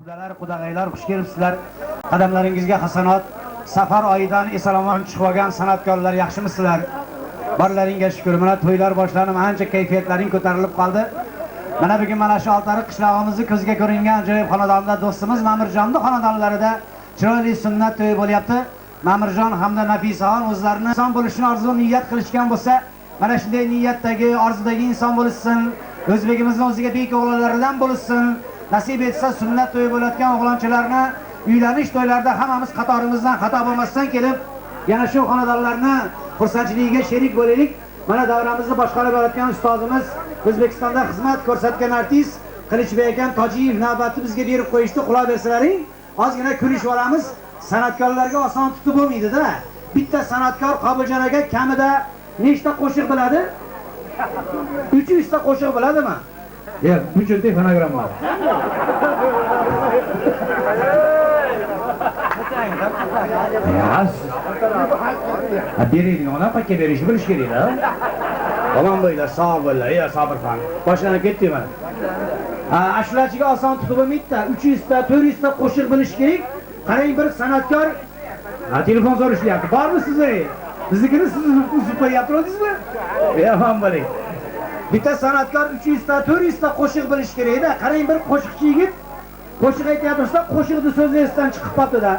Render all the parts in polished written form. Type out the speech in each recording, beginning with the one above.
Qiblalar, qudag'aylar, xush kelibsizlar. Qadamlaringizga hasanat. Safar oyidan eson-omon chiqib olgan san'atkorlar, yaxshimisizlar? Barlaringga shukr. Mana to'ylar boshlanib, ancha kayfiyatlaring ko'tarilib qoldi. Mana bugun mana shu Oltiariq qishlog'imizni ko'zga ko'ringan ajoyib xonadonda do'stimiz Ma'mirjonning xonadonlarida chiroyli sunnat to'yi bo'lyapti. Ma'mirjon hamda Nafisaxon o'zlarini inson bo'lishini orzu niyat qilishgan bo'lsa, mana shunday niyatdagi, orzudagi inson bo'lsin. O'zbekimizning o'ziga bek o'g'illaridan bo'lsin. Nasib etsa sunnat to'yi bo'layotgan o'g'lonchalarni uylanish to'ylarida hammamiz qatorimizdan xato bo'lmasdan kelib, yana shu xonadonlarni xursandchiligiga sherik bo'laylik. Mana davramizni boshqarib borayotgan ustozimiz, O'zbekistonda xizmat ko'rsatgan artist Qilichbek akam Tojiyev navbatni bizga berib qo'yishdi. Quloq bersalaring, ozgina kulishib olamiz. San'atkorlarga oson tutib bo'lmaydi-da. Bitta san'atkor Qobiljon aka kamida nechta qo'shiq biladi? 300 ta qo'shiq biladimi? Yo'q, bunchalik fonogramma. Beraylik, ona pakka berishni bilish kerak-da. Omon bo'linglar, sog' bo'linglar, ya Sobirxon. Boshlanib ketdi mana. Ashulachiga oson tutib bo'lmaydi-da. 300 ta, 400 ta qo'shiq bilish kerak. Qarang, bir san'atkor telefon so'rashyapti. Bormi sizlar? Biznikini siz uzib qo'yapsizmi? Omon bo'ling. Bitta san'atkor 300 ta, 400 ta qo'shiq bilish kerak-da. Qarang, bir qo'shiqchi yigit qo'shiq aytayotsa, qo'shiqni so'zi esidan chiqib qoldi-da.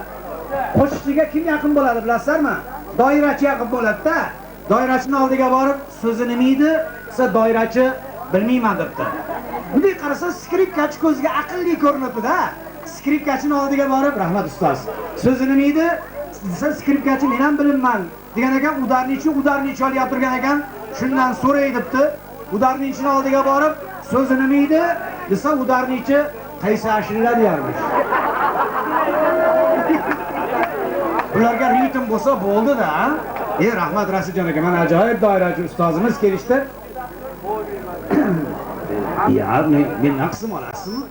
Qo'shiqchiga kim yaqin bo'ladi, bilasizlarmi? Doirachi yaqin bo'ladi-da. Doirachining oldiga borib, so'zi nima edi? Desa doirachi bilmayman debdi. Bunday qarasa, skripkachi ko'zga aqlli ko'rinadi-da. Skripkachining oldiga borib, rahmat ustoz. So'zi nima edi? Desa skripkachi men ham bilmayman degan ekan, udarnichi olib turgan ekan, shundan so'ray debdi. Udarnichining oldiga borib, so'zi nima edi? Desa udarnichi qaysi ashilla deyarmish. Bularga ritm bo'lsa bo'ldi-da. Rahmat Rasuljon aka, mana ajoyib doirachi ustozimiz kelishdi. Ya, men naqsim olasizmi?